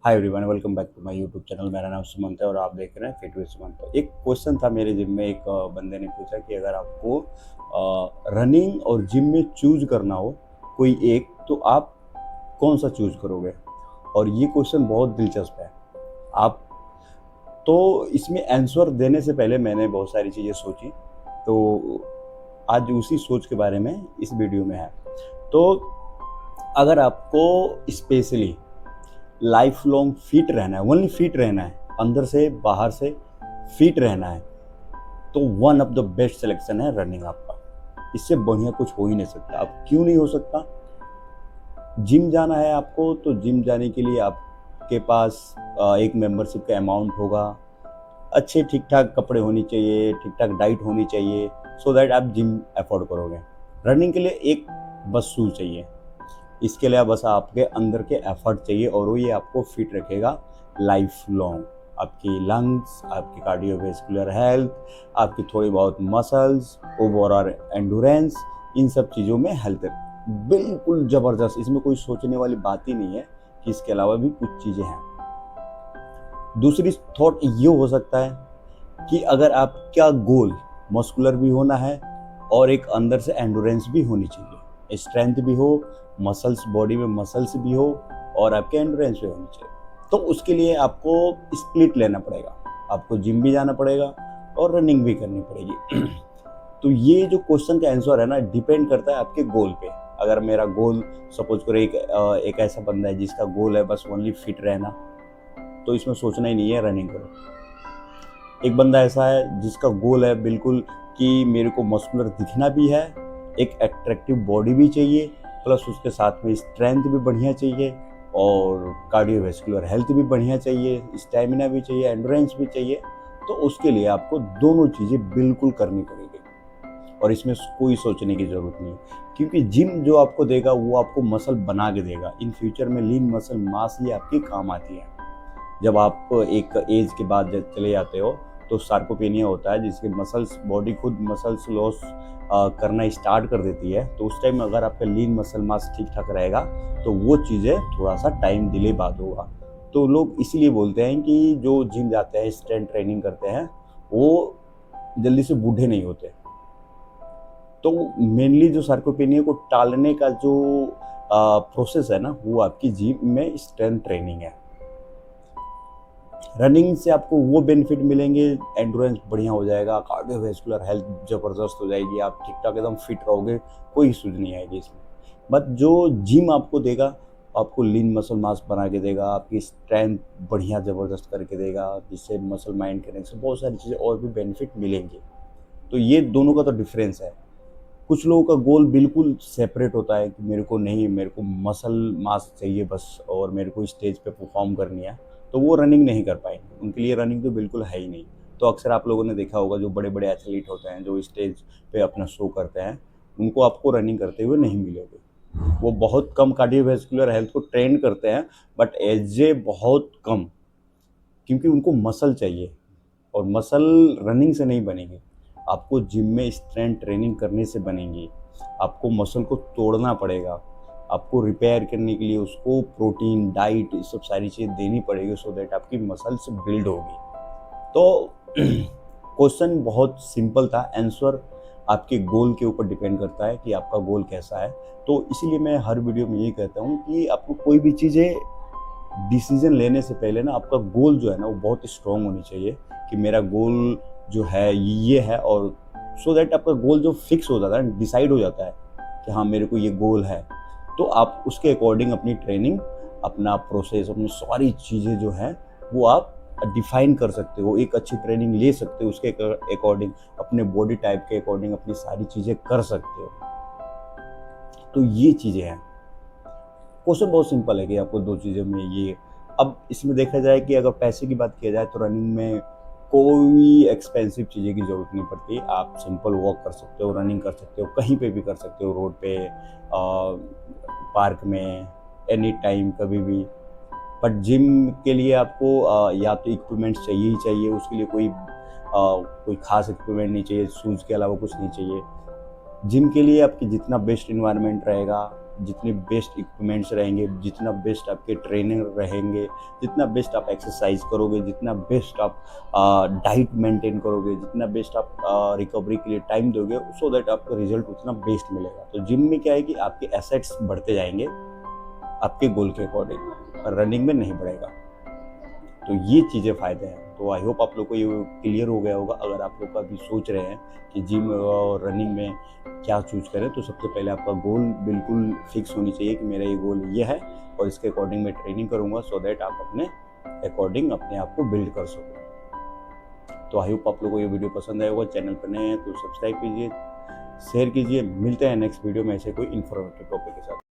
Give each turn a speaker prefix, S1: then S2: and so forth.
S1: Hi everyone, welcome back to my YouTube channel. मेरा नाम सुमंत है और आप देख रहे हैं फिट विद सुमंत। तो एक क्वेश्चन था मेरे जिम में, एक बंदे ने पूछा कि अगर आपको रनिंग और जिम में चूज करना हो कोई एक, तो आप कौन सा चूज करोगे? और ये क्वेश्चन बहुत दिलचस्प है। आप तो इसमें आंसर देने से पहले मैंने बहुत सारी चीज़ें सोची, तो आज उसी सोच के बारे में इस वीडियो में है। तो अगर आपको स्पेशली लाइफ लॉन्ग फिट रहना है, ओनली फिट रहना है, अंदर से बाहर से फिट रहना है, तो one of the best selection है रनिंग आपका। इससे बढ़िया कुछ हो ही नहीं सकता। अब क्यों नहीं हो सकता? जिम जाना है आपको, तो जिम जाने के लिए आपके पास एक मेंबरशिप का अमाउंट होगा, अच्छे ठीक ठाक कपड़े होनी चाहिए, ठीक ठाक डाइट होनी चाहिए, सो दैट आप जिम अफोर्ड करोगे। रनिंग के लिए एक बस शूज चाहिए, इसके लिए बस आपके अंदर के एफर्ट चाहिए और वो ये आपको फिट रखेगा लाइफ लॉन्ग। आपकी लंग्स, आपकी कार्डियोवैस्कुलर हेल्थ, आपकी थोड़ी बहुत मसल्स, ओवरऑल एंडोरेंस, इन सब चीज़ों में हेल्थ बिल्कुल ज़बरदस्त। इसमें कोई सोचने वाली बात ही नहीं है कि इसके अलावा भी कुछ चीज़ें हैं। दूसरी थॉट ये हो सकता है कि अगर आपका गोल मस्कुलर भी होना है और एक अंदर से एंडोरेंस भी होनी चाहिए, स्ट्रेंथ भी हो, मसल्स, बॉडी में मसल्स भी हो और आपके एंडोरेंस भी होनी चाहिए, तो उसके लिए आपको स्प्लिट लेना पड़ेगा। आपको जिम भी जाना पड़ेगा और रनिंग भी करनी पड़ेगी। तो ये जो क्वेश्चन का आंसर है ना, डिपेंड करता है आपके गोल पे। अगर मेरा गोल, सपोज करो एक ऐसा बंदा है जिसका गोल है बस ओनली फिट रहना, तो इसमें सोचना ही नहीं है, रनिंग करो। एक बंदा ऐसा है जिसका गोल है बिल्कुल कि मेरे को मस्कुलर दिखना भी है, एक अट्रैक्टिव बॉडी भी चाहिए, प्लस उसके साथ में स्ट्रेंथ भी बढ़िया चाहिए और कार्डियोवैस्कुलर हेल्थ भी बढ़िया चाहिए, स्टैमिना भी चाहिए, एंड्योरेंस भी चाहिए, तो उसके लिए आपको दोनों चीज़ें बिल्कुल करनी पड़ेगी और इसमें कोई सोचने की ज़रूरत नहीं। क्योंकि जिम जो आपको देगा वो आपको मसल बना के देगा। इन फ्यूचर में लीन मसल मास ये आपकी काम आती है। जब आप एक एज के बाद जब चले जाते हो तो सार्कोपेनिया होता है, जिसके मसल्स, बॉडी खुद मसल्स लॉस करना स्टार्ट कर देती है। तो उस टाइम अगर आपका लीन मसल मास ठीक ठाक रहेगा तो वो चीज़ें थोड़ा सा टाइम डिले बाद होगा। तो लोग इसीलिए बोलते हैं कि जो जिम जाते हैं, स्ट्रेंथ ट्रेनिंग करते हैं, वो जल्दी से बूढ़े नहीं होते। तो मेनली जो सार्कोपेनिया को टालने का जो प्रोसेस है ना, वो आपकी जिम में स्ट्रेंथ ट्रेनिंग है। रनिंग से आपको वो बेनिफिट मिलेंगे, एंड्योरेंस बढ़िया हो जाएगा, कार्डियोवैस्कुलर हेल्थ ज़बरदस्त हो जाएगी, आप ठीक ठाक एकदम फिट रहोगे, कोई इशूज नहीं आएगी इसमें। बट जो जिम आपको देगा, आपको लीन मसल मास बना के देगा, आपकी स्ट्रेंथ बढ़िया ज़बरदस्त करके देगा, जिससे मसल माइंड कनेक्शन, बहुत सारी चीज़ें और भी बेनिफिट मिलेंगे। तो ये दोनों का तो डिफरेंस है। कुछ लोगों का गोल बिल्कुल सेपरेट होता है कि मेरे को नहीं, मेरे को मसल मास चाहिए बस और मेरे को स्टेज पे परफॉर्म करनी है, तो वो रनिंग नहीं कर पाएंगे। उनके लिए रनिंग तो बिल्कुल है ही नहीं। तो अक्सर आप लोगों ने देखा होगा, जो बड़े बड़े एथलीट होते हैं जो स्टेज पे अपना शो करते हैं, उनको आपको रनिंग करते हुए नहीं मिलोगे। वो बहुत कम कार्डियोवैस्कुलर हेल्थ को ट्रेन करते हैं, बट एज ए बहुत कम, क्योंकि उनको मसल चाहिए और मसल रनिंग से नहीं बनेगी। आपको जिम में स्ट्रेंथ ट्रेनिंग करने से बनेंगी। आपको मसल को तोड़ना पड़ेगा, आपको रिपेयर करने के लिए उसको प्रोटीन, डाइट, ये सब सारी चीज़ें देनी पड़ेगी, सो दैट आपकी मसल्स बिल्ड होगी। तो क्वेश्चन बहुत सिंपल था, आंसर आपके गोल के ऊपर डिपेंड करता है कि आपका गोल कैसा है। तो इसीलिए मैं हर वीडियो में यही कहता हूँ कि आपको कोई भी चीज़ें डिसीजन लेने से पहले ना, आपका गोल जो है ना वो बहुत स्ट्रांग होनी चाहिए कि मेरा गोल जो है ये है, और सो दैट आपका गोल जो फिक्स हो जाता है, डिसाइड हो जाता है कि हाँ मेरे को ये गोल है, तो आप उसके अकॉर्डिंग अपनी ट्रेनिंग, अपना प्रोसेस, अपनी सारी चीज़ें जो हैं वो आप डिफाइन कर सकते हो। एक अच्छी ट्रेनिंग ले सकते हो, उसके अकॉर्डिंग, अपने बॉडी टाइप के अकॉर्डिंग अपनी सारी चीज़ें कर सकते हो। तो ये चीज़ें हैं। क्वेश्चन बहुत सिंपल है कि आपको दो चीज़ों में ये। अब इसमें देखा जाए कि अगर पैसे की बात किया जाए तो रनिंग में कोई एक्सपेंसिव चीज़ें की ज़रूरत नहीं पड़ती। आप सिंपल वॉक कर सकते हो, रनिंग कर सकते हो, कहीं पे भी कर सकते हो, रोड पे, पार्क में, एनी टाइम, कभी भी। बट जिम के लिए आपको या तो इक्विपमेंट्स चाहिए ही चाहिए, उसके लिए कोई खास इक्विपमेंट नहीं चाहिए, शूज़ के अलावा कुछ नहीं चाहिए। जिम के लिए आपकी जितना बेस्ट इन्वायरमेंट रहेगा, जितने बेस्ट इक्विपमेंट्स रहेंगे, जितना बेस्ट आपके ट्रेनर रहेंगे, जितना बेस्ट आप एक्सरसाइज करोगे, जितना बेस्ट आप डाइट मेंटेन करोगे, जितना बेस्ट आप रिकवरी के लिए टाइम दोगे, सो दैट आपका रिजल्ट उतना बेस्ट मिलेगा। तो जिम में क्या है कि आपके एसेट्स बढ़ते जाएंगे आपके गोल के अकॉर्डिंग, रनिंग में नहीं बढ़ेगा। तो ये चीज़ें फ़ायदे हैं। तो आई होप आप लोग को ये क्लियर हो गया होगा। अगर आप लोग अभी सोच रहे हैं कि जिम और रनिंग में क्या चूज़ करें, तो सबसे पहले आपका गोल बिल्कुल फिक्स होनी चाहिए कि मेरा ये गोल ये है और इसके अकॉर्डिंग मैं ट्रेनिंग करूँगा, सो दैट आप अपने अकॉर्डिंग अपने आप को बिल्ड कर सको। तो आई होप आप लोग को ये वीडियो पसंद आया होगा। चैनल पर नए हैं तो सब्सक्राइब कीजिए, शेयर कीजिए। मिलते हैं नेक्स्ट वीडियो में ऐसे कोई इन्फॉर्मेटिव टॉपिक के साथ।